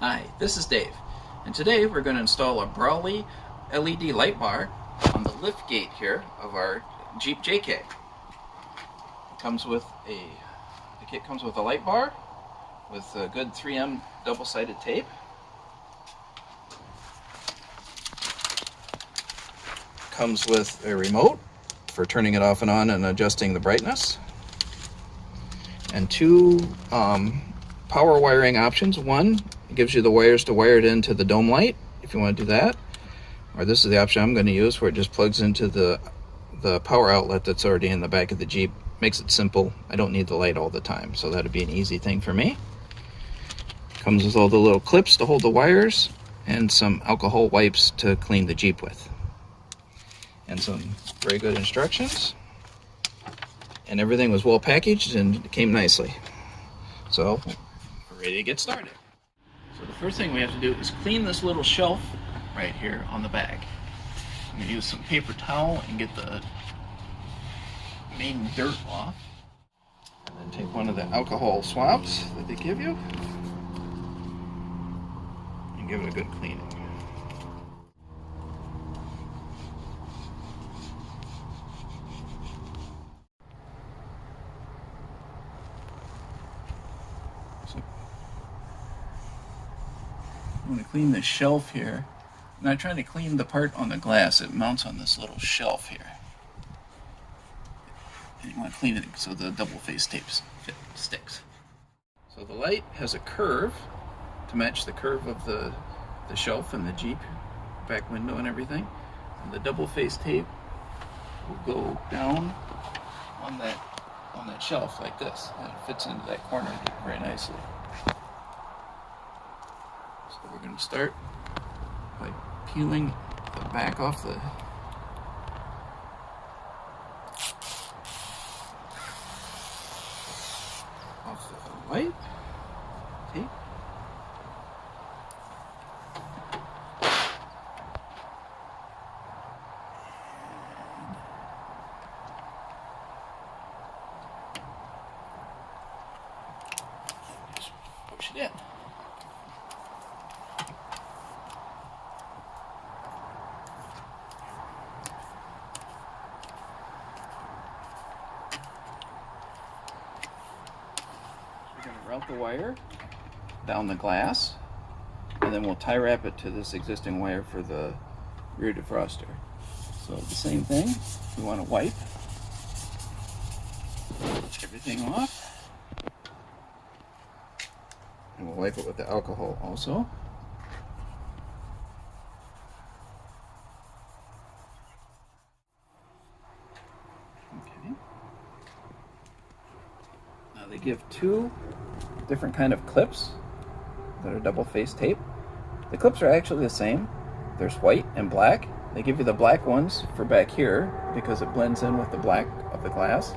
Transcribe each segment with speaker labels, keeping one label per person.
Speaker 1: Hi, this is Dave, and today we're going to install a Brawlee LED light bar on the lift gate here of our Jeep JK. The kit comes with a light bar with a good 3M double-sided tape. Comes with a remote for turning it off and on and adjusting the brightness, and two power wiring options. One gives you the wires to wire it into the dome light if you want to do that, or this is the option I'm going to use where it just plugs into the power outlet that's already in the back of the Jeep. Makes it simple. I don't need the light all the time, so that'd be an easy thing for me. Comes with all the little clips to hold the wires and some alcohol wipes to clean the Jeep with, and some very good instructions, and everything was well packaged and it came nicely. So we're ready to get started. So the first thing we have to do is clean this little shelf right here on the back. I'm going to use some paper towel and get the main dirt off, and then take one of the alcohol swabs that they give you and give it a good cleaning. I'm going to clean this shelf here. And I'm trying to clean the part on the glass. It mounts on this little shelf here. And you want to clean it so the double-face tape sticks. So the light has a curve to match the curve of the shelf and the Jeep back window and everything. And the double-face tape will go down on that shelf like this. And it fits into that corner very nicely. So we're going to start by peeling the back off the white tape. And just push it in. We're going to route the wire down the glass, and then we'll tie wrap it to this existing wire for the rear defroster. So the same thing, we want to wipe everything off, and we'll wipe it with the alcohol also. Okay. Now they give two different kind of clips that are double-face tape. The clips are actually the same. There's white and black. They give you the black ones for back here because it blends in with the black of the glass,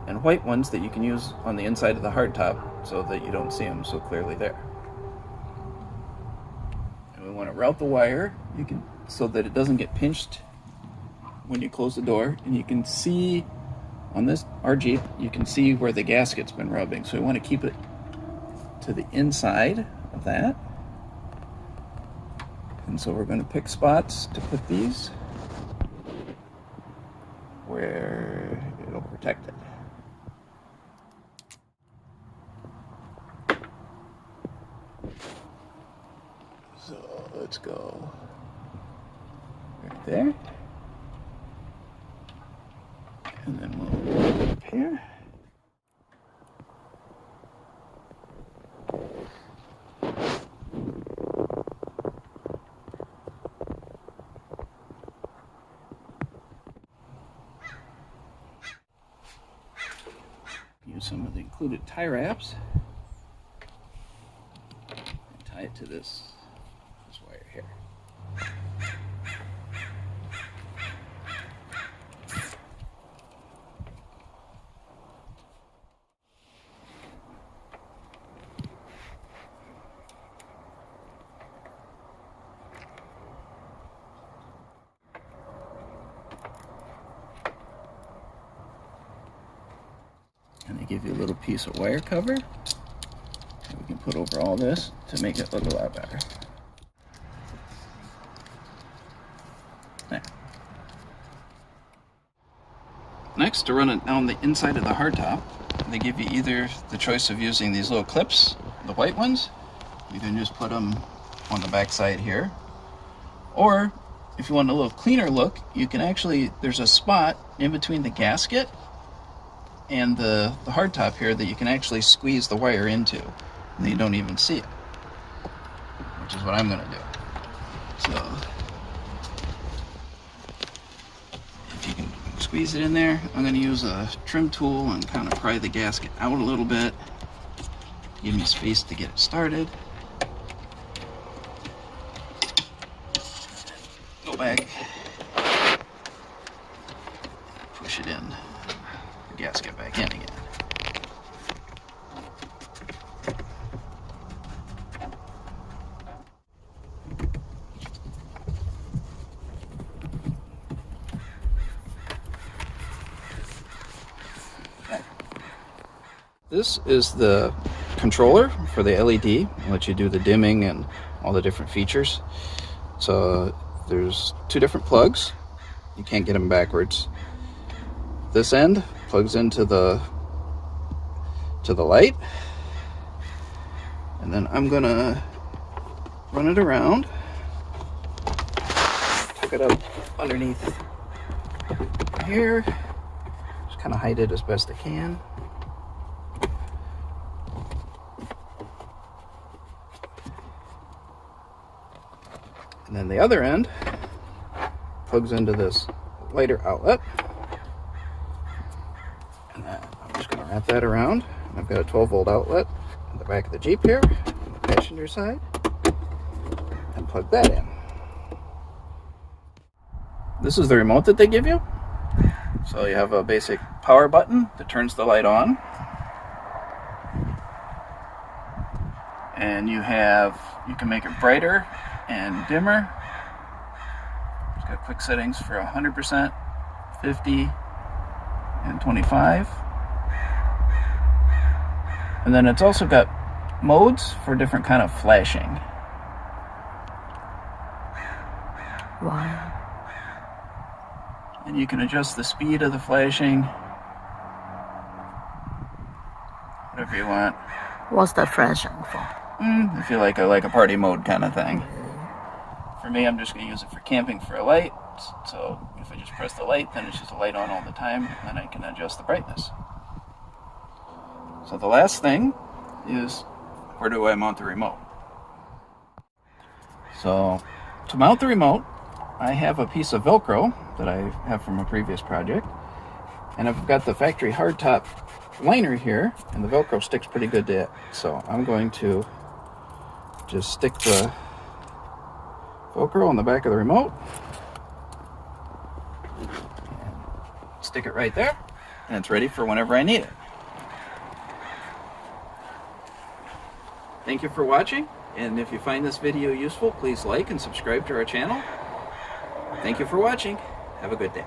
Speaker 1: and white ones that you can use on the inside of the hardtop so that you don't see them so clearly there. And we want to route the wire so that it doesn't get pinched when you close the door, and you can see on our Jeep, you can see where the gasket's been rubbing, so we want to keep it to the inside of that. And so we're going to pick spots to put these where it'll protect it. So let's go right there. And then we'll put it up here. Use some of the included tie wraps and tie it to this wire here. And they give you a little piece of wire cover. you can put over all this to make it look a lot better. There. Next, to run it down the inside of the hardtop, they give you either the choice of using these little clips, the white ones. You can just put them on the back side here. Or, if you want a little cleaner look, you can actually, there's a spot in between the gasket and the hardtop here that you can actually squeeze the wire into, and you don't even see it, which is what I'm going to do. So, if you can squeeze it in there, I'm going to use a trim tool and kind of pry the gasket out a little bit, give me space to get it started. Go back, push it in, the gasket back in again. Okay. This is the controller for the LED. It lets you do the dimming and all the different features. So there's two different plugs. You can't get them backwards. This end plugs into the light, and then I'm gonna run it around, hook it up underneath here, just kind of hide it as best I can. And then the other end plugs into this lighter outlet. And I'm just going to wrap that around. I've got a 12-volt outlet in the back of the Jeep here, on the passenger side, and plug that in. This is the remote that they give you. So you have a basic power button that turns the light on. And you can make it brighter and dimmer. It's got quick settings for 100%, 50, and 25. And then it's also got modes for different kind of flashing.
Speaker 2: Wow.
Speaker 1: And you can adjust the speed of the flashing, whatever you want.
Speaker 2: What's the flashing for?
Speaker 1: If you like a party mode kind of thing. For me, I'm just going to use it for camping for a light. So if I just press the light, then it's just a light on all the time, and then I can adjust the brightness. So the last thing is, where do I mount the remote? So to mount the remote, I have a piece of Velcro that I have from a previous project, and I've got the factory hardtop liner here, and the Velcro sticks pretty good to it. So I'm going to just stick the Velcro on the back of the remote, and stick it right there, and it's ready for whenever I need it. Thank you for watching, and if you find this video useful, please like and subscribe to our channel. Thank you for watching. Have a good day.